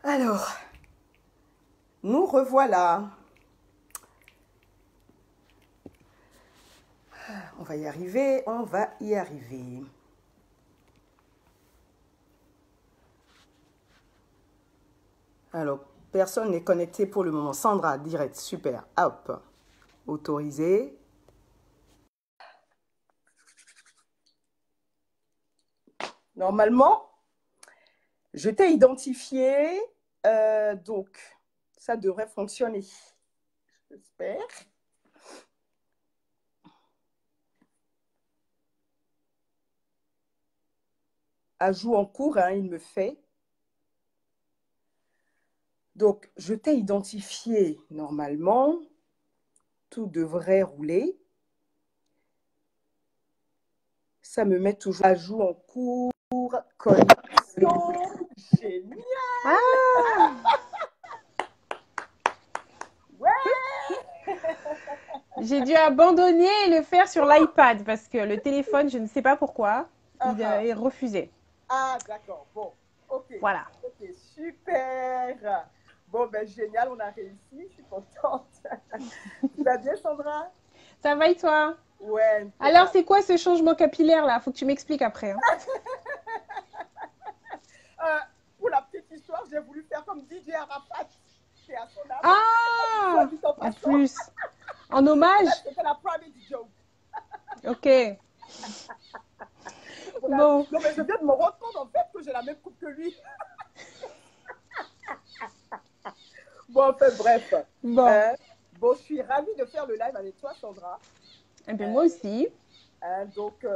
Alors, nous revoilà. On va y arriver, on va y arriver. Alors, personne n'est connecté pour le moment. Sandra, direct, super. Hop, autorisé. Normalement, je t'ai identifié, donc ça devrait fonctionner. J'espère. Ajout en cours, hein, il me fait. Donc, je t'ai identifié normalement. Tout devrait rouler. Ça me met toujours ajout en cours. Connexion. Génial. Ah Ouais. J'ai dû abandonner et le faire sur l'iPad parce que le téléphone, je ne sais pas pourquoi, il est refusé. Ah, d'accord. Bon, ok. Voilà. Ok, super. Bon, ben génial, on a réussi. Je suis contente. Tu vas bien, Sandra? Ça va et toi? Ouais, Alors, impeccable. c'est quoi ce changement capillaire là? Faut que tu m'expliques après, hein. Euh, pour la petite histoire, j'ai voulu faire comme DJ Arafat. C'est à son âme. Soit Ah! dit en En passant. plus, en hommage? C'était la private joke. Ok. Voilà. Bon. Non, mais je viens de me rendre compte en fait que j'ai la même coupe que lui. Bon, enfin, bref. Bon. Bon, je suis ravie de faire le live avec toi, Sandra. Et bien moi aussi. Donc,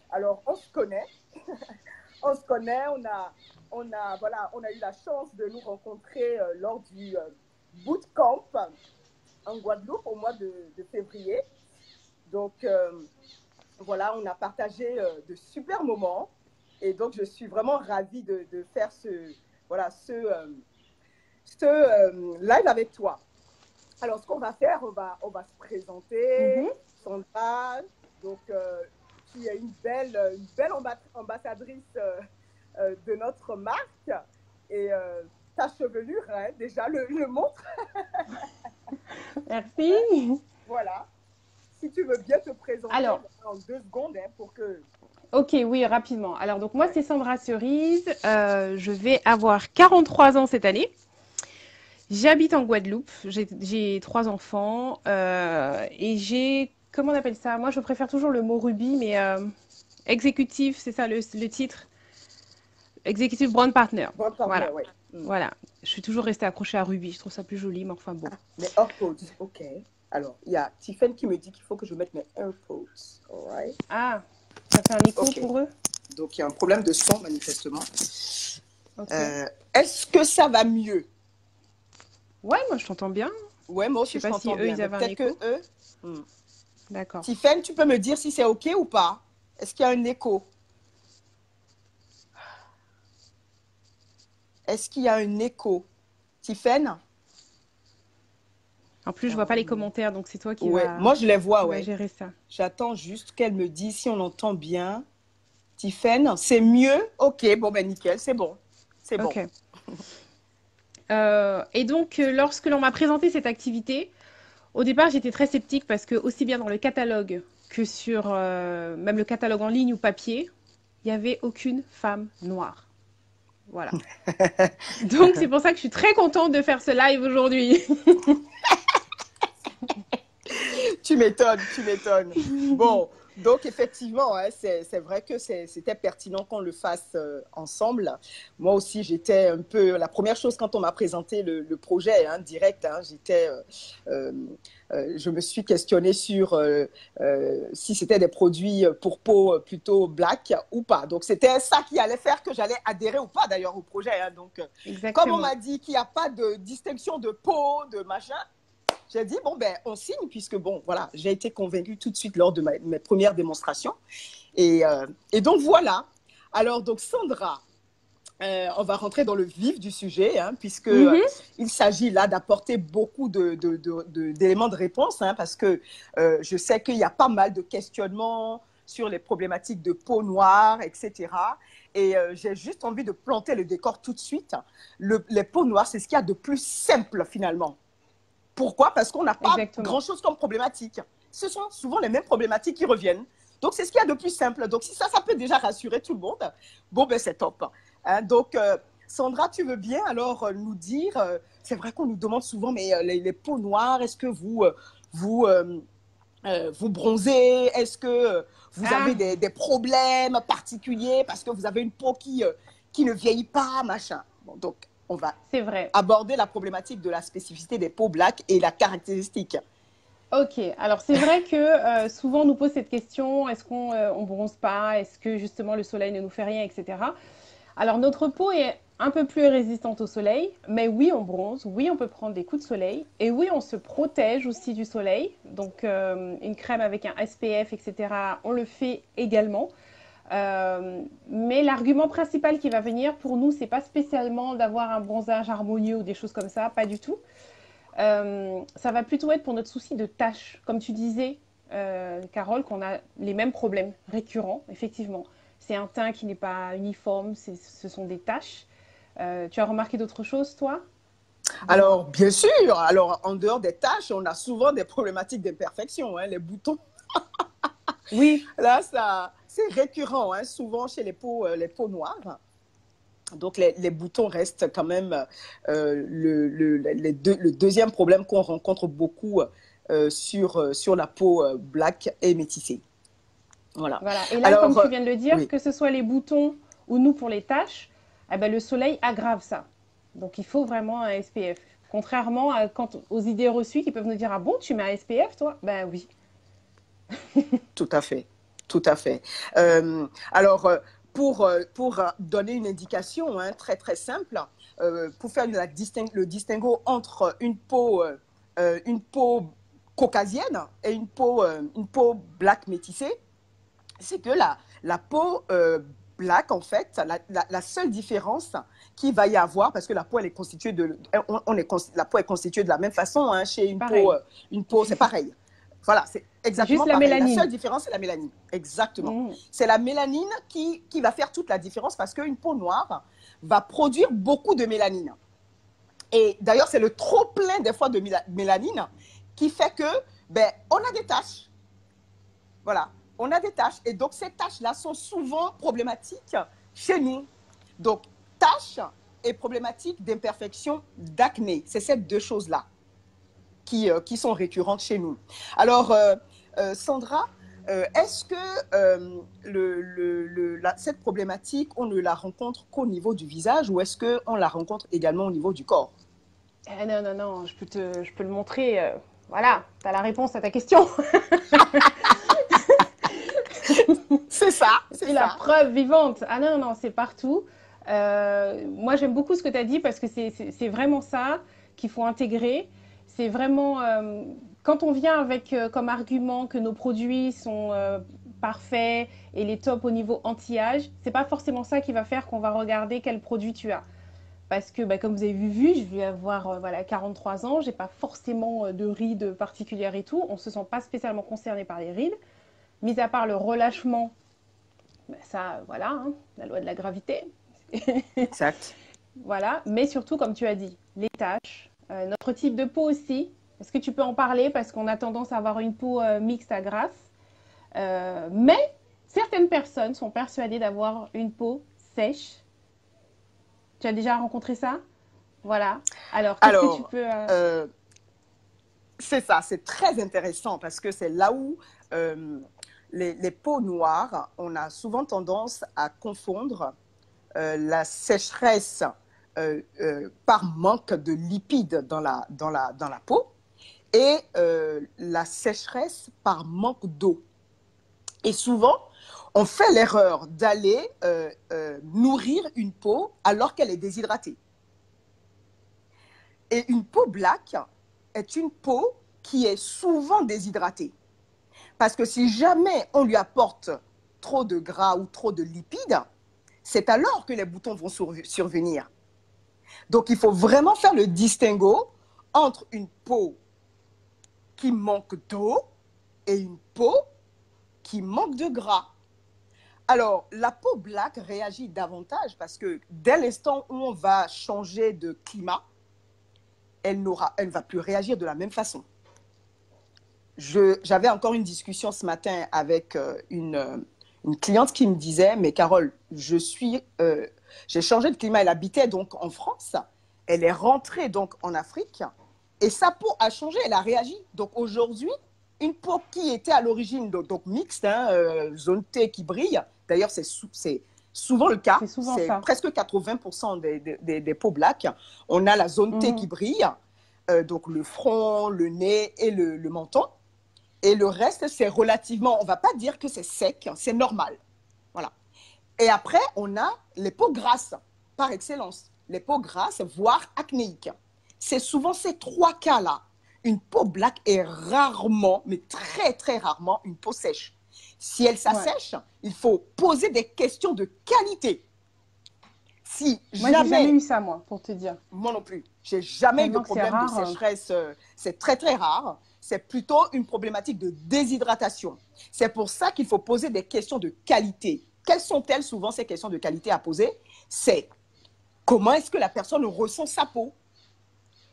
alors, on se connaît. On se connaît. Voilà, on a eu la chance de nous rencontrer lors du bootcamp en Guadeloupe au mois de février. Donc, voilà, on a partagé de super moments. Et donc, je suis vraiment ravie de faire voilà, ce live avec toi. Alors, ce qu'on va faire, on va se présenter. Mhm. Sandra, donc, tu es une belle ambassadrice de notre marque. Et ta chevelure, hein, déjà, le montre. Merci. Voilà. Si tu veux bien te présenter Alors, en 2 secondes, hein, pour que... ok, oui, rapidement. Alors, donc moi, Ouais. c'est Sandra Cerise. Je vais avoir 43 ans cette année. J'habite en Guadeloupe. J'ai 3 enfants. Et j'ai, comment on appelle ça? Moi, je préfère toujours le mot rubis, mais exécutif, c'est ça le titre. Executive Brand Partner. Bon Voilà. partenaire, oui. Voilà. Je suis toujours restée accrochée à rubis. Je trouve ça plus joli, mais enfin bon. Mes AirPods, ok. Alors, il y a Tiffany qui me dit qu'il faut que je mette mes AirPods. All right. Ah, ça fait un écho Ok. pour eux? Donc, il y a un problème de son, manifestement. Ok. Est-ce que ça va mieux? Ouais, moi, je t'entends bien. Ouais, moi Je sais aussi, je pas si t'entends eux, bien. ils Mais avaient un peut-être que écho. eux... D'accord. Tiffany, tu peux me dire si c'est ok ou pas? Est-ce qu'il y a un écho? Est-ce qu'il y a un écho? Tiffany? En plus, je vois pas les commentaires, donc c'est toi Ouais, moi, je les vois, qui va ouais. gérer ça. J'attends juste qu'elle me dise si on entend bien. Tiffany, c'est mieux? Ok, bon, ben nickel, c'est bon. C'est bon. Ok. Et donc, lorsque l'on m'a présenté cette activité, au départ, j'étais très sceptique parce que aussi bien dans le catalogue que sur même le catalogue en ligne ou papier, il n'y avait aucune femme noire. Voilà. Donc, c'est pour ça que je suis très contente de faire ce live aujourd'hui. Tu m'étonnes, tu m'étonnes. Bon, donc effectivement, hein, c'est vrai que c'était pertinent qu'on le fasse ensemble. Moi aussi, j'étais un peu... La première chose, quand on m'a présenté le projet hein, direct, hein, euh, je me suis questionnée sur si c'était des produits pour peau plutôt black ou pas. Donc, c'était ça qui allait faire que j'allais adhérer ou pas d'ailleurs au projet. Hein. Donc, comme on Exactement. m'a dit qu'il n'y a pas de distinction de peau, de machin, j'ai dit, bon, ben, on signe, puisque, bon, voilà, j'ai été convaincue tout de suite lors de mes premières démonstrations. Et donc, voilà. Alors, donc, Sandra, on va rentrer dans le vif du sujet, hein, puisque il s'agit là d'apporter beaucoup d'éléments de réponse, hein, parce que je sais qu'il y a pas mal de questionnements sur les problématiques de peau noire, etc. Et j'ai juste envie de planter le décor tout de suite. Les peaux noires, c'est ce qu'il y a de plus simple finalement. Pourquoi? Parce qu'on n'a pas Exactement. grand-chose comme problématique. Ce sont souvent les mêmes problématiques qui reviennent. Donc, c'est ce qu'il y a de plus simple. Donc, si ça peut déjà rassurer tout le monde, bon, ben, c'est top. Hein, donc, Sandra, tu veux bien alors nous dire, c'est vrai qu'on nous demande souvent, mais les peaux noires, est-ce que vous, vous bronzez? Est-ce que vous Ah, avez des problèmes particuliers parce que vous avez une peau qui ne vieillit pas, machin? Bon, donc, on va c'est vrai. aborder la problématique de la spécificité des peaux black et la caractéristique. Ok, alors c'est vrai que souvent on nous pose cette question, est-ce qu'on on bronze pas? Est-ce que justement le soleil ne nous fait rien, etc. Alors notre peau est un peu plus résistante au soleil, mais oui on bronze, oui on peut prendre des coups de soleil, et oui on se protège aussi du soleil. Donc une crème avec un SPF, etc. On le fait également. Mais l'argument principal qui va venir pour nous, c'est pas spécialement d'avoir un bronzage harmonieux ou des choses comme ça, pas du tout. Ça va plutôt être pour notre souci de tâches. Comme tu disais, Carole, qu'on a les mêmes problèmes récurrents, effectivement. C'est un teint qui n'est pas uniforme, ce sont des taches. Tu as remarqué d'autres choses, toi? Dis-moi. Alors, bien sûr, alors en dehors des tâches, on a souvent des problématiques d'imperfection, hein, les boutons. Oui, Là, ça, c'est récurrent, hein, souvent chez les peaux noires. Donc, les boutons restent quand même le deuxième problème qu'on rencontre beaucoup sur la peau black et métissée. Voilà. voilà. Et là, comme Alors, tu viens de le dire, oui. que ce soit les boutons ou nous pour les taches, eh ben, le soleil aggrave ça. Donc, il faut vraiment un SPF. Contrairement aux idées reçues qui peuvent nous dire, ah bon, tu mets un SPF, toi? Ben oui. Tout à fait, tout à fait. Alors, pour donner une indication hein, très très simple, pour faire le distinguo entre une peau caucasienne et une peau black métissée, c'est que la peau black, en fait, la seule différence qu'il va y avoir, parce que la peau, elle est constituée la peau est constituée de la même façon hein, chez Pareil. une peau, c'est pareil. Voilà, c'est C'est juste exactement la pareil. La mélanine. seule différence, c'est la mélanine. Exactement. Mmh. C'est la mélanine qui va faire toute la différence parce qu'une peau noire va produire beaucoup de mélanine. Et d'ailleurs, c'est le trop plein des fois de mélanine qui fait que, ben, on a des taches. Voilà, on a des taches. Et donc, ces taches-là sont souvent problématiques chez nous. Donc, taches et problématiques d'imperfection d'acné. C'est ces deux choses-là qui sont récurrentes chez nous. Alors, Sandra, est-ce que cette problématique, on ne la rencontre qu'au niveau du visage ou est-ce qu'on la rencontre également au niveau du corps? Non, non, non, je peux le montrer. Voilà, tu as la réponse à ta question. C'est ça, c'est C'est la ça. preuve vivante. Ah non, non, c'est partout. Moi, j'aime beaucoup ce que tu as dit parce que c'est vraiment ça qu'il faut intégrer. C'est vraiment, quand on vient avec comme argument que nos produits sont parfaits et les tops au niveau anti-âge, c'est pas forcément ça qui va faire qu'on va regarder quel produit tu as. Parce que, bah, comme vous avez vu, je vais avoir voilà, 43 ans, j'ai pas forcément de rides particulières et tout. On se sent pas spécialement concerné par les rides, mis à part le relâchement. Bah, ça, voilà, hein, la loi de la gravité. Exact. Voilà, mais surtout, comme tu as dit, les taches, notre type de peau aussi. Est-ce que tu peux en parler? Parce qu'on a tendance à avoir une peau mixte à grasse. Mais certaines personnes sont persuadées d'avoir une peau sèche. Tu as déjà rencontré ça? Voilà. Alors, qu'est-ce que tu Alors, peux... c'est ça, c'est très intéressant parce que c'est là où les peaux noires, on a souvent tendance à confondre la sécheresse par manque de lipides dans la peau et la sécheresse par manque d'eau. Et souvent, on fait l'erreur d'aller nourrir une peau alors qu'elle est déshydratée. Et une peau black est une peau qui est souvent déshydratée. Parce que si jamais on lui apporte trop de gras ou trop de lipides, c'est alors que les boutons vont survenir. Donc, il faut vraiment faire le distinguo entre une peau qui manque d'eau et une peau qui manque de gras. Alors, la peau black réagit davantage parce que dès l'instant où on va changer de climat, elle ne va plus réagir de la même façon. J'avais encore une discussion ce matin avec une cliente qui me disait, mais Carole, j'ai changé de climat. Elle habitait donc en France, elle est rentrée donc en Afrique et sa peau a changé, elle a réagi. Donc aujourd'hui, une peau qui était à l'origine donc mixte, hein, zone T qui brille, d'ailleurs c'est souvent le cas, c'est presque 80% des peaux black. On a la zone T qui brille, donc le front, le nez et le menton. Et le reste, c'est relativement, on ne va pas dire que c'est sec, c'est normal. Voilà. Et après, on a les peaux grasses, par excellence. Les peaux grasses, voire acnéiques. C'est souvent ces trois cas-là. Une peau black est rarement, mais très, très rarement, une peau sèche. Si elle s'assèche, il faut poser des questions de qualité. Moi, j'ai jamais eu ça, moi, pour te dire. Moi non plus. J'ai jamais eu de problème de sécheresse. C'est très, très rare. C'est plutôt une problématique de déshydratation. C'est pour ça qu'il faut poser des questions de qualité. Quelles sont-elles souvent ces questions de qualité à poser? C'est comment est-ce que la personne ressent sa peau?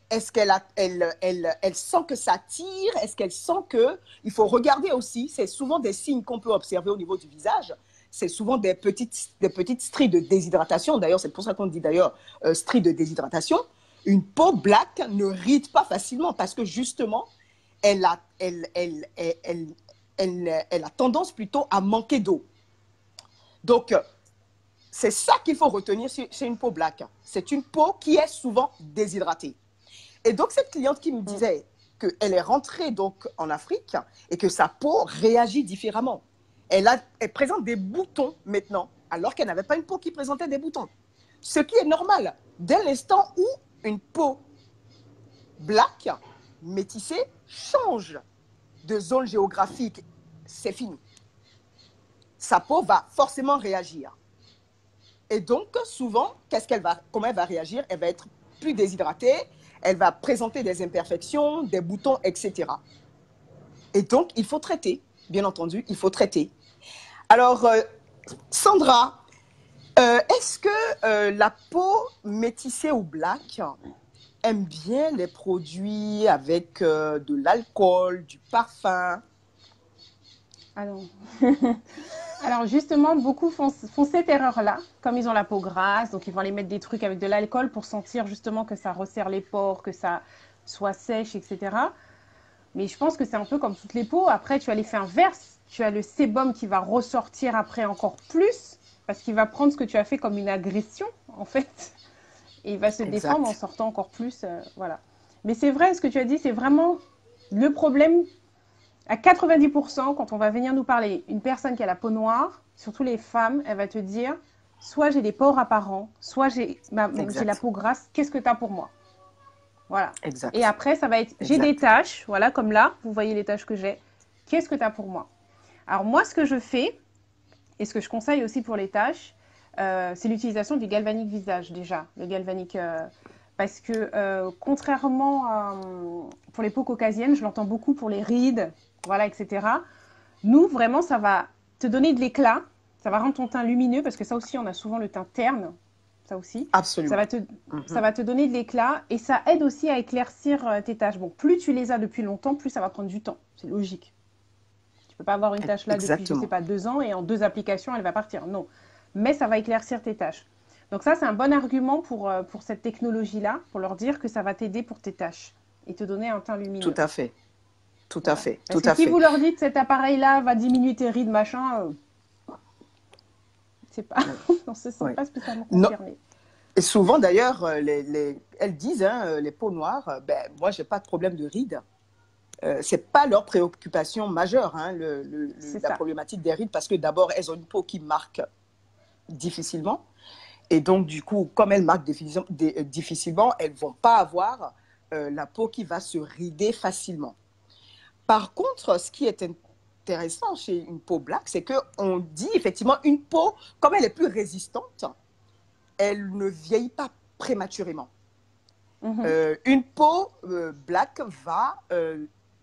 Est-ce qu'elle elle sent que ça tire? Est-ce qu'elle sent que... Il faut regarder aussi, c'est souvent des signes qu'on peut observer au niveau du visage. C'est souvent des petites stries de déshydratation. D'ailleurs, c'est pour ça qu'on dit d'ailleurs stries de déshydratation. Une peau black ne ride pas facilement parce que justement, elle a tendance plutôt à manquer d'eau. Donc, c'est ça qu'il faut retenir chez une peau black. C'est une peau qui est souvent déshydratée. Et donc, cette cliente qui me disait qu'elle est rentrée donc en Afrique et que sa peau réagit différemment. Elle présente des boutons maintenant, alors qu'elle n'avait pas une peau qui présentait des boutons. Ce qui est normal. Dès l'instant où une peau black, métissée, change de zone géographique, c'est fini. Sa peau va forcément réagir. Et donc, souvent, comment elle va réagir? Elle va être plus déshydratée, elle va présenter des imperfections, des boutons, etc. Et donc, il faut traiter, bien entendu, il faut traiter. Alors, Sandra, est-ce que la peau métissée ou black aime bien les produits avec de l'alcool, du parfum? Alors justement, beaucoup font cette erreur-là, comme ils ont la peau grasse, donc ils vont aller mettre des trucs avec de l'alcool pour sentir justement que ça resserre les pores, que ça soit sèche, etc. Mais je pense que c'est un peu comme toutes les peaux. Après, tu as l'effet inverse. Tu as le sébum qui va ressortir après encore plus, parce qu'il va prendre ce que tu as fait comme une agression, en fait. Et il va se défendre en sortant encore plus. Voilà. Mais c'est vrai, ce que tu as dit, c'est vraiment le problème. À 90%, quand on va venir nous parler, une personne qui a la peau noire, surtout les femmes, elle va te dire, soit j'ai des pores apparents, soit j'ai la peau grasse, qu'est-ce que tu as pour moi? Voilà. Exact. Et après, ça va être, j'ai des taches, voilà, comme là, vous voyez les taches que j'ai, qu'est-ce que tu as pour moi? Alors moi, ce que je fais, et ce que je conseille aussi pour les taches, c'est l'utilisation du galvanique visage, déjà, le galvanique... parce que contrairement pour les peaux caucasiennes, je l'entends beaucoup pour les rides, voilà, etc. Nous, vraiment, ça va te donner de l'éclat, ça va rendre ton teint lumineux, parce que ça aussi, on a souvent le teint terne, ça aussi. Absolument. Ça va te donner de l'éclat et ça aide aussi à éclaircir tes taches. Bon, plus tu les as depuis longtemps, plus ça va prendre du temps, c'est logique. Tu ne peux pas avoir une tache là depuis, je ne sais pas, 2 ans et en 2 applications, elle va partir. Non, mais ça va éclaircir tes taches. Donc ça, c'est un bon argument pour cette technologie-là, pour leur dire que ça va t'aider pour tes taches et te donner un teint lumineux. Tout à fait. Tout à fait. Parce que si vous leur dites cet appareil-là va diminuer tes rides, machin, c'est pas, non, c'est pas spécialement confirmé. Et souvent, d'ailleurs, elles disent, hein, les peaux noires, ben, moi, je n'ai pas de problème de rides. Ce n'est pas leur préoccupation majeure, hein, la problématique des rides, parce que d'abord, elles ont une peau qui marque difficilement. Et donc, du coup, comme elles marquent difficilement, elles ne vont pas avoir la peau qui va se rider facilement. Par contre, ce qui est intéressant chez une peau black, c'est qu'on dit effectivement une peau, comme elle est plus résistante, elle ne vieillit pas prématurément. Une peau black va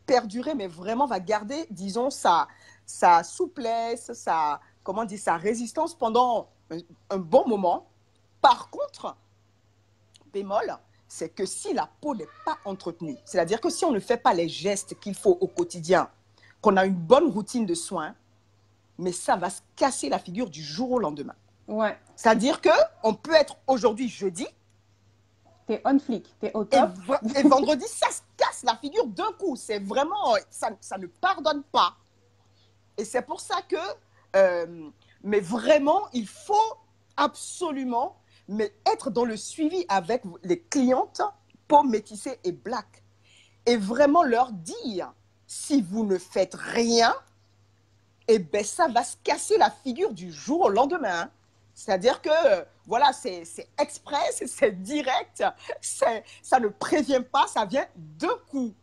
perdurer, mais vraiment va garder, disons, sa sa souplesse, comment dire, sa résistance pendant un bon moment. Par contre, bémol, c'est que si la peau n'est pas entretenue, c'est-à-dire que si on ne fait pas les gestes qu'il faut au quotidien, qu'on a une bonne routine de soins, mais ça va se casser la figure du jour au lendemain. Ouais. C'est-à-dire qu'on peut être aujourd'hui jeudi. T'es on flic, t'es au top. Et vendredi, ça se casse la figure d'un coup. C'est vraiment, ça ne pardonne pas. Et c'est pour ça que, mais vraiment, il faut absolument être dans le suivi avec les clientes peau métissée et black. Et vraiment leur dire, si vous ne faites rien, eh ben, ça va se casser la figure du jour au lendemain. Hein. C'est-à-dire que, voilà, c'est express, c'est direct, ça ne prévient pas, ça vient d'un coup.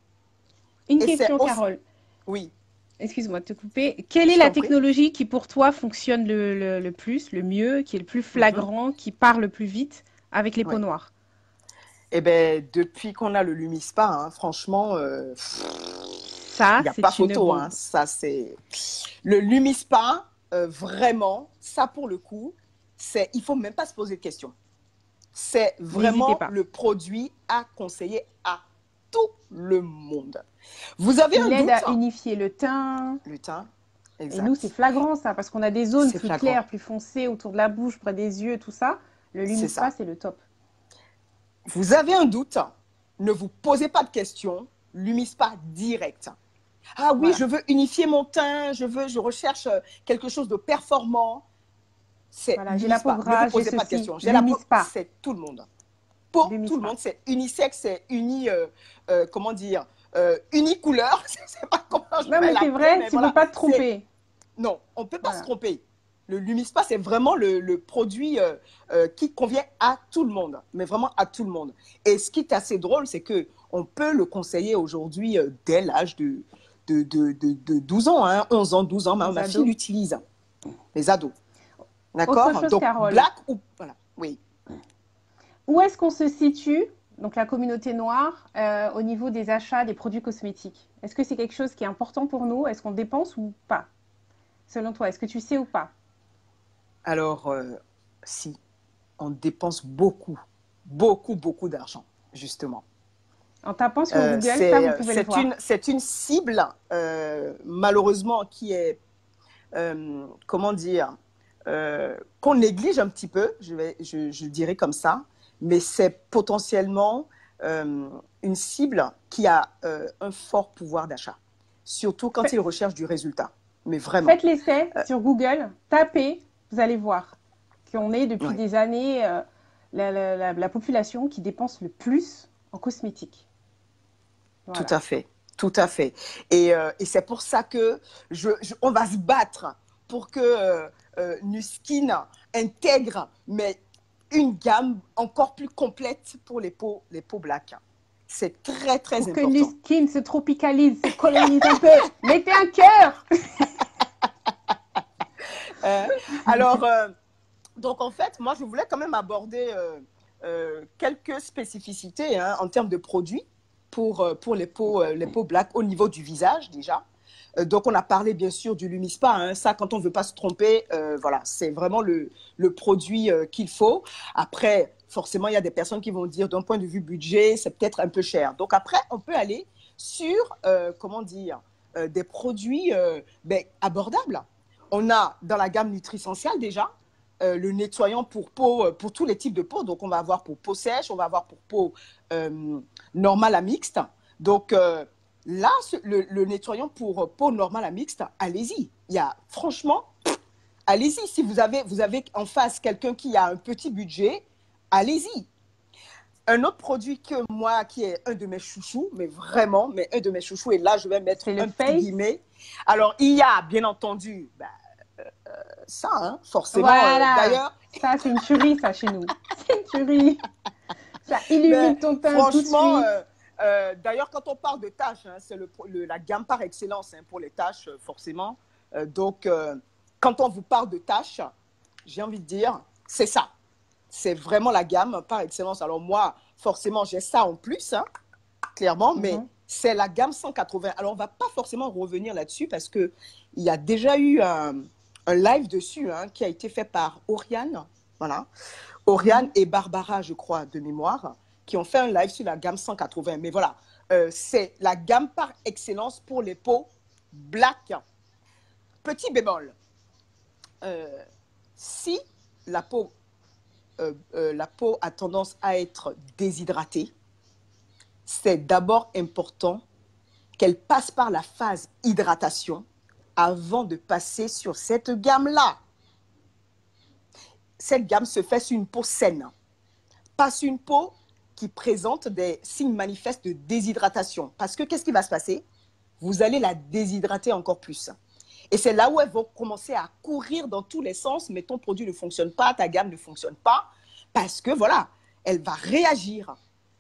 Une question, Carole. Oui. Excuse-moi de te couper. Quelle est la technologie qui, pour toi, fonctionne le plus, le mieux, qui est le plus flagrant, qui part le plus vite avec les peaux noires? Eh bien, depuis qu'on a le Lumispa, hein, franchement, ça, il n'y a pas photo. Hein, ça, c'est... Le Lumispa, vraiment, ça, pour le coup, il ne faut même pas se poser de questions. C'est vraiment le produit à conseiller à tout le monde. Vous avez un doute? Il aide à unifier le teint. Le teint, exact. Et nous, c'est flagrant, ça, parce qu'on a des zones plus claires, plus foncées, autour de la bouche, près des yeux, tout ça. Le Lumispa, c'est le top. Vous avez un doute? Ne vous posez pas de questions. Lumispa direct. Ah oui, je veux unifier mon teint, je recherche quelque chose de performant. C'est j'ai la peau grasse, ne vous posez pas de questions. C'est tout le monde. Pour tout le monde, c'est unisexe, c'est comment dire, unicouleur. Je ne sais pas comment je vais l'appeler. Non, mais c'est vrai, tu ne peux pas te tromper. Non, on ne peut pas se tromper. Le Lumispa, c'est vraiment le produit qui convient à tout le monde, mais vraiment à tout le monde. Et ce qui est assez drôle, c'est qu'on peut le conseiller aujourd'hui dès l'âge de 12 ans, hein, 11 ans, 12 ans. Ma fille l'utilise, les ados. D'accord? Donc, Carole. black ou... Voilà, oui. Où est-ce qu'on se situe, donc la communauté noire, au niveau des achats des produits cosmétiques? Est-ce que c'est quelque chose qui est important pour nous? Est-ce qu'on dépense ou pas? Selon toi, est-ce que tu sais ou pas? Alors, si, on dépense beaucoup, beaucoup d'argent, justement. En tapant sur Google, ça, vous pouvez le voir. C'est une cible, malheureusement, qui est, comment dire, qu'on néglige un petit peu, je dirais comme ça, mais c'est potentiellement une cible qui a un fort pouvoir d'achat, surtout quand il recherche du résultat. Mais vraiment. Faites l'essai sur Google, tapez, vous allez voir qu'on est depuis des années la population qui dépense le plus en cosmétiques. Voilà. Tout à fait, tout à fait. Et c'est pour ça que on va se battre pour que Nuskin intègre une gamme encore plus complète pour les peaux black. C'est très important. Pour que Nuskin se tropicalise, se colonise un peu. Mettez un cœur. Alors, donc en fait, moi je voulais quand même aborder quelques spécificités en termes de produits pour les peaux black au niveau du visage déjà. Donc on a parlé bien sûr du Lumispa, hein, ça quand on ne veut pas se tromper, voilà, c'est vraiment le produit qu'il faut. Après, forcément, il y a des personnes qui vont dire d'un point de vue budget, c'est peut-être un peu cher. Donc après, on peut aller sur, comment dire, des produits abordables. On a dans la gamme Nutrisential déjà le nettoyant pour peau, pour tous les types de peau. Donc, on va avoir pour peau sèche, on va avoir pour peau normale à mixte. Donc, là, le nettoyant pour peau normale à mixte, allez-y. Il y a, franchement, allez-y. Si vous avez en face quelqu'un qui a un petit budget, allez-y. Un autre produit que moi, qui est un de mes chouchous, mais vraiment, un de mes chouchous, et là, je vais mettre un petit guillemet. Alors, il y a, bien entendu, ça, hein, forcément. Voilà. D'ailleurs, ça, c'est une tuerie, ça, chez nous. C'est une tuerie. Ça illumine ton teint tout de suite. D'ailleurs, quand on parle de tâches, hein, c'est la gamme par excellence hein, pour les tâches, forcément. Donc, quand on vous parle de tâches, j'ai envie de dire, c'est ça. C'est vraiment la gamme par excellence. Alors moi, forcément, j'ai ça en plus, hein, clairement, mais c'est la gamme 180. Alors, on ne va pas forcément revenir là-dessus parce qu'il y a déjà eu un live dessus hein, qui a été fait par Oriane, voilà. Oriane et Barbara, je crois, de mémoire, qui ont fait un live sur la gamme 180. Mais voilà, c'est la gamme par excellence pour les peaux black. Petit bémol, si la peau a tendance à être déshydratée, c'est d'abord important qu'elle passe par la phase hydratation avant de passer sur cette gamme-là. Cette gamme se fait sur une peau saine, pas sur une peau qui présente des signes manifestes de déshydratation. Parce que qu'est-ce qui va se passer? Vous allez la déshydrater encore plus. Et c'est là où elles vont commencer à courir dans tous les sens, mais ton produit ne fonctionne pas, ta gamme ne fonctionne pas, parce que voilà, elle va réagir.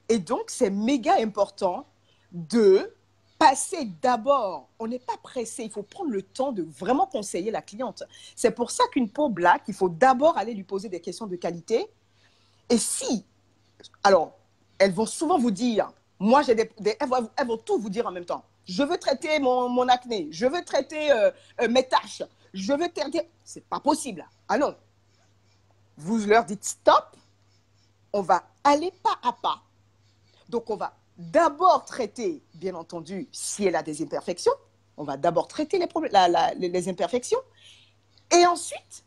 Et donc, c'est méga important de passer d'abord, on n'est pas pressé, il faut prendre le temps de vraiment conseiller la cliente. C'est pour ça qu'une peau black, il faut d'abord aller lui poser des questions de qualité. Et si, alors, elles vont souvent vous dire, moi j'ai elles vont tout vous dire en même temps. Je veux traiter mon acné, je veux traiter mes taches, je veux traiter... C'est pas possible. Ah non. Vous leur dites stop, on va aller pas à pas. Donc, on va d'abord traiter, bien entendu, si elle a des imperfections. On va d'abord traiter les imperfections. Et ensuite,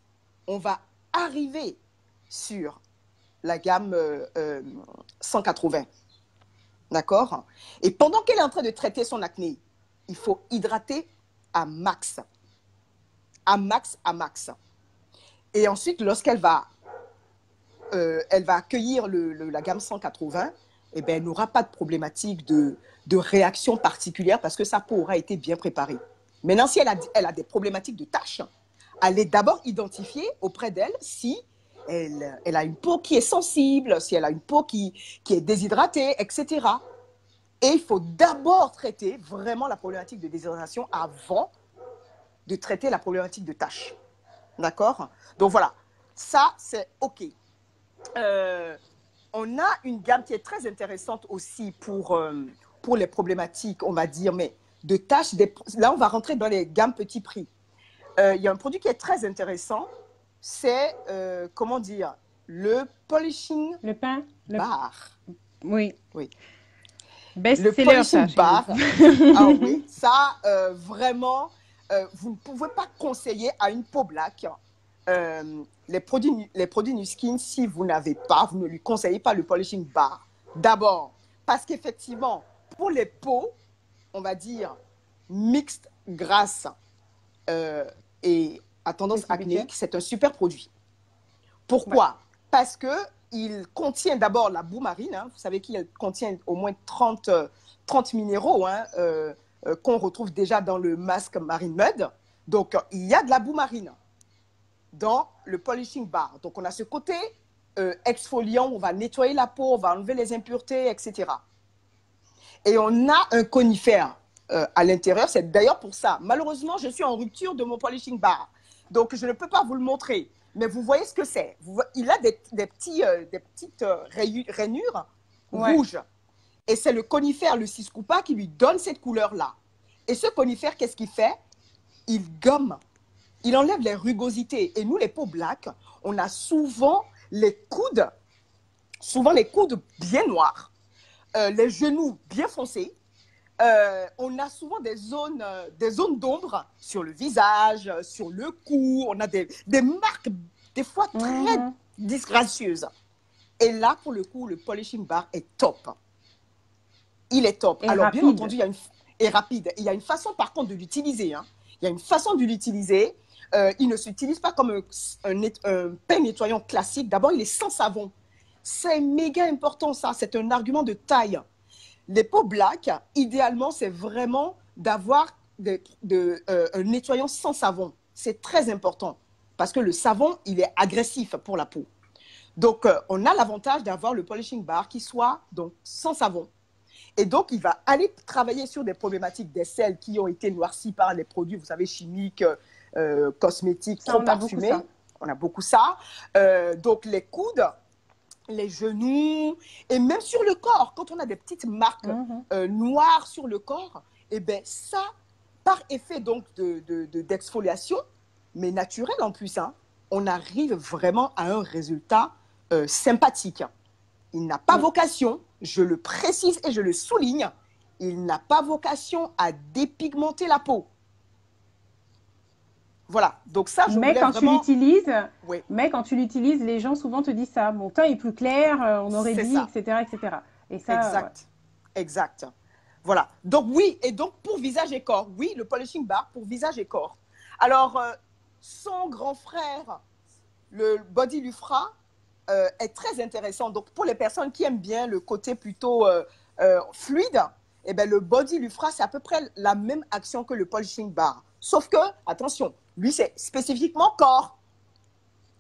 on va arriver sur la gamme 180. D'accord? Et pendant qu'elle est en train de traiter son acné, il faut hydrater à max. À max, à max. Et ensuite, lorsqu'elle va, elle va accueillir la gamme 180, eh bien, elle n'aura pas de problématique de réaction particulière parce que sa peau aura été bien préparée. Maintenant, si elle a des problématiques de taches, allez d'abord identifier auprès d'elle si elle a une peau qui est sensible, si elle a une peau qui est déshydratée, etc. Et il faut d'abord traiter vraiment la problématique de déshydratation avant de traiter la problématique de taches. D'accord? Donc voilà, ça c'est OK. On a une gamme qui est très intéressante aussi pour les problématiques, on va dire, mais de taches. Là, on va rentrer dans les gammes petits prix. Il y a un produit qui est très intéressant, c'est, comment dire, le polishing Le pain bar. Oui. Oui. Best-seller, Le polishing ça, bar. Ah oui, ça, vraiment, vous ne pouvez pas conseiller à une peau black les produits Nu Skin, si vous n'avez pas, vous ne lui conseillez pas le polishing bar. D'abord, parce qu'effectivement, pour les peaux, on va dire, mixtes, grasses et à tendance acnéique, c'est un super produit. Pourquoi? Ouais. Parce qu'il contient d'abord la boue marine. Hein. Vous savez qu'il contient au moins 30 minéraux hein, qu'on retrouve déjà dans le masque Marine Mud. Donc, il y a de la boue marine dans le polishing bar. Donc, on a ce côté exfoliant, on va nettoyer la peau, on va enlever les impuretés, etc. Et on a un conifère à l'intérieur. C'est d'ailleurs pour ça. Malheureusement, je suis en rupture de mon polishing bar. Donc, je ne peux pas vous le montrer. Mais vous voyez ce que c'est. Il a des petites rainures rouges. Et c'est le conifère, le Ciscoupa, qui lui donne cette couleur-là. Et ce conifère, qu'est-ce qu'il fait? Il gomme. Il enlève les rugosités. Et nous, les peaux black, on a souvent les coudes bien noirs, les genoux bien foncés. On a souvent des zones d'ombre sur le visage, sur le cou. On a des marques, des fois très disgracieuses. Et là, pour le coup, le polishing bar est top. Il est top. Alors, rapide. Bien entendu, et rapide. Il y a une façon, par contre, de l'utiliser. Hein. Il y a une façon de l'utiliser. Il ne s'utilise pas comme un pain nettoyant classique. D'abord, il est sans savon. C'est méga important, ça. C'est un argument de taille. Les peaux black, idéalement, c'est vraiment d'avoir un nettoyant sans savon. C'est très important parce que le savon, il est agressif pour la peau. Donc, on a l'avantage d'avoir le polishing bar qui soit donc sans savon. Et donc, il va aller travailler sur des problématiques des selles qui ont été noircies par les produits, vous savez, chimiques, cosmétiques, trop parfumés. On a beaucoup ça. Donc, les coudes, les genoux, et même sur le corps. Quand on a des petites marques noires sur le corps, eh bien ça, par effet donc d'exfoliation, mais naturel en plus, hein, on arrive vraiment à un résultat sympathique. Il n'a pas vocation, je le précise et je le souligne, il n'a pas vocation à dépigmenter la peau. Voilà, donc ça, je voulais vraiment... Mais quand tu l'utilises, les gens souvent te disent ça. Mon teint est plus clair, on aurait dit, ça. etc., etc. Et ça, exact, exact. Voilà, donc oui, et donc pour visage et corps, oui, le polishing bar pour visage et corps. Alors, son grand frère, le Body Lufra, est très intéressant. Donc, pour les personnes qui aiment bien le côté plutôt fluide, eh bien, le Body Lufra, c'est à peu près la même action que le polishing bar. Sauf que, attention, lui, c'est spécifiquement corps.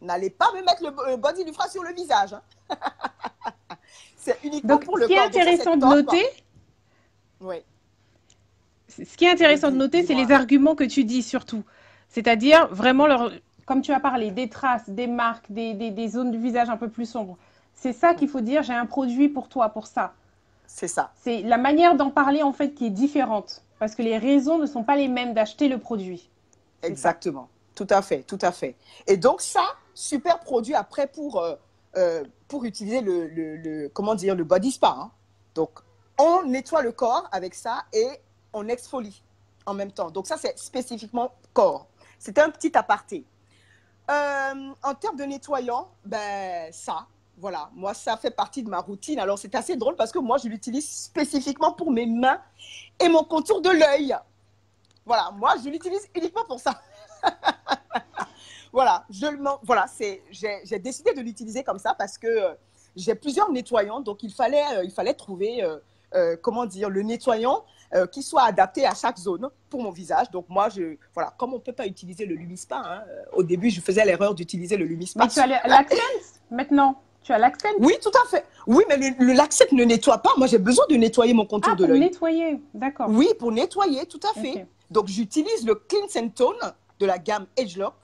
N'allez pas me mettre le Body Lufra sur le visage. Hein. C'est uniquement donc, pour le corps. Ce qui est intéressant de noter, ce qui est intéressant de noter, c'est les arguments que tu dis surtout. C'est-à-dire vraiment, comme tu as parlé, des traces, des marques, des zones du visage un peu plus sombres. C'est ça qu'il faut dire, j'ai un produit pour toi, pour ça. C'est ça. C'est la manière d'en parler, en fait, qui est différente. Parce que les raisons ne sont pas les mêmes d'acheter le produit. Exactement. Tout à fait, tout à fait. Et donc ça, super produit après pour utiliser comment dire, le body spa. Hein. Donc, on nettoie le corps avec ça et on exfolie en même temps. Donc ça, c'est spécifiquement corps. C'était un petit aparté. En termes de nettoyant, ben ça, voilà. Moi, ça fait partie de ma routine. Alors, c'est assez drôle parce que moi, je l'utilise spécifiquement pour mes mains et mon contour de l'œil. Voilà, moi, je l'utilise uniquement pour ça. Voilà, j'ai décidé de l'utiliser comme ça parce que j'ai plusieurs nettoyants. Donc, il fallait trouver, comment dire, le nettoyant qui soit adapté à chaque zone pour mon visage. Donc, moi, voilà, comme on ne peut pas utiliser le Lumispa, hein, au début, je faisais l'erreur d'utiliser le Lumispa. Mais tu as l'Accent maintenant. Tu as l'Accent. Oui, tout à fait. Oui, mais l'Accent ne nettoie pas. Moi, j'ai besoin de nettoyer mon contour de l'œil. Pour nettoyer, d'accord. Oui, pour nettoyer, tout à fait. Okay. Donc, j'utilise le Cleanse and Tone de la gamme Agelock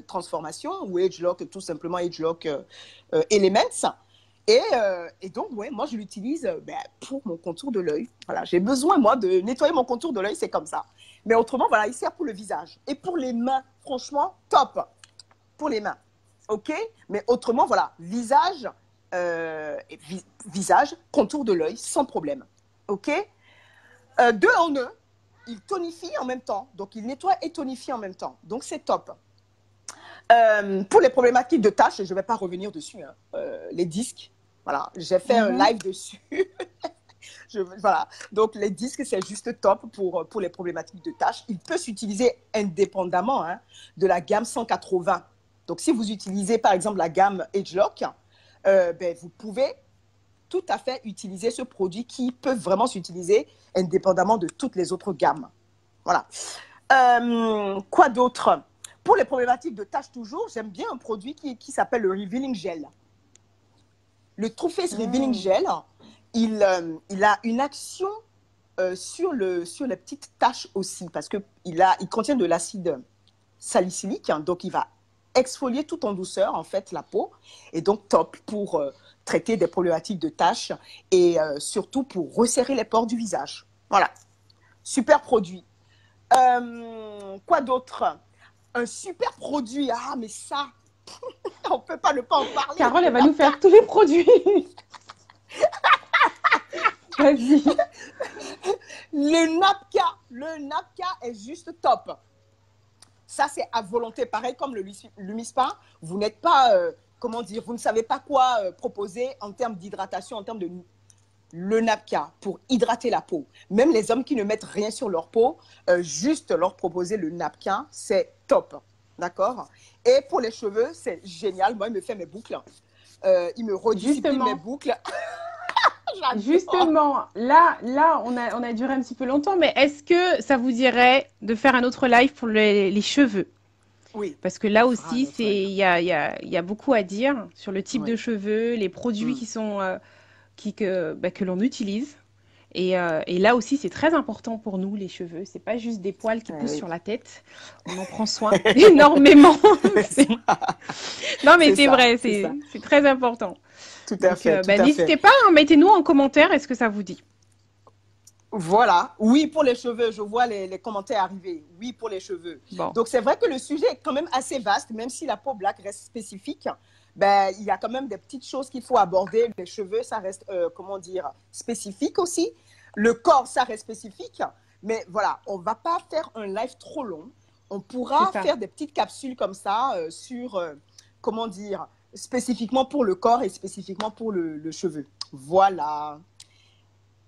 Transformation ou Agelock, tout simplement Agelock Elements. Et donc, ouais, moi, je l'utilise pour mon contour de l'œil. Voilà, j'ai besoin, moi, de nettoyer mon contour de l'œil, c'est comme ça. Mais autrement, voilà, il sert pour le visage. Et pour les mains, franchement, top. Pour les mains. OK? Mais autrement, voilà, visage, contour de l'œil, sans problème. OK? Deux en un, il tonifie en même temps. Donc, il nettoie et tonifie en même temps. Donc, c'est top. Pour les problématiques de taches, je ne vais pas revenir dessus, hein, les disques, voilà, j'ai fait un live dessus. Voilà, donc les disques, c'est juste top pour les problématiques de taches. Il peut s'utiliser indépendamment hein, de la gamme 180. Donc, si vous utilisez, par exemple, la gamme Agelock, vous pouvez tout à fait utiliser ce produit qui peut vraiment s'utiliser indépendamment de toutes les autres gammes. Voilà. Quoi d'autre? Pour les problématiques de taches toujours, j'aime bien un produit qui s'appelle le Revealing Gel. Le True Face Revealing Gel, il a une action sur les petites taches aussi, parce qu'il contient de l'acide salicylique, hein, donc il va exfolier tout en douceur, en fait, la peau, et donc top pour traiter des problématiques de taches et surtout pour resserrer les pores du visage. Voilà, super produit. Quoi d'autre? Un super produit, ah mais ça, on ne peut pas ne pas en parler. Carole, elle va nous faire tous les produits. Vas-y. Le Napka est juste top. Ça, c'est à volonté. Pareil comme le Lumispa, vous n'êtes pas, comment dire, vous ne savez pas quoi proposer en termes d'hydratation, en termes de... Le Napka pour hydrater la peau. Même les hommes qui ne mettent rien sur leur peau, juste leur proposer le Napka, c'est top. D'accord? Et pour les cheveux, c'est génial. Moi, il me fait mes boucles. Il me rediscipline mes boucles. Justement, là on a duré un petit peu longtemps, mais est-ce que ça vous dirait de faire un autre live pour les cheveux? Oui. Parce que là aussi, il y a beaucoup à dire sur le type de cheveux, les produits qui sont... que l'on utilise. Et là aussi, c'est très important pour nous, les cheveux. C'est pas juste des poils qui Ah poussent oui. sur la tête. On en prend soin énormément. C'est C'est- ça, Non, mais c'est c'est ça, vrai, c'est ça. c'est très important. Tout à Donc, fait, tout bah, à fait. n'hésitez pas, hein, mettez-nous en commentaire, est-ce que ça vous dit? Voilà, oui pour les cheveux, je vois les commentaires arriver, oui pour les cheveux. Bon, Donc c'est vrai que le sujet est quand même assez vaste, même si la peau black reste spécifique, ben, il y a quand même des petites choses qu'il faut aborder. Les cheveux, ça reste, comment dire, spécifique aussi. Le corps, ça reste spécifique. Mais voilà, on ne va pas faire un live trop long. On c'est pourra ça. faire des petites capsules comme ça sur, comment dire, spécifiquement pour le corps et spécifiquement pour le cheveu. Voilà.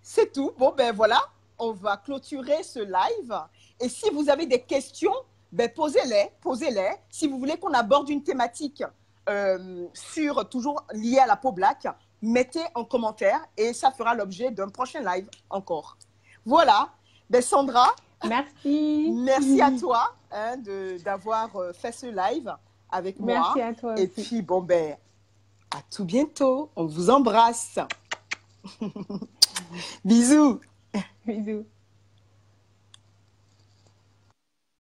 C'est tout. Bon, ben voilà, on va clôturer ce live. Et si vous avez des questions, ben posez-les, posez-les. Si vous voulez qu'on aborde une thématique sur toujours liée à la peau black, mettez en commentaire et ça fera l'objet d'un prochain live encore. Voilà. Ben Sandra, Merci. merci à toi hein, d'avoir fait ce live avec Merci moi. à toi Et aussi. puis, bon, ben, à tout bientôt. On vous embrasse. Bisous. Bisous.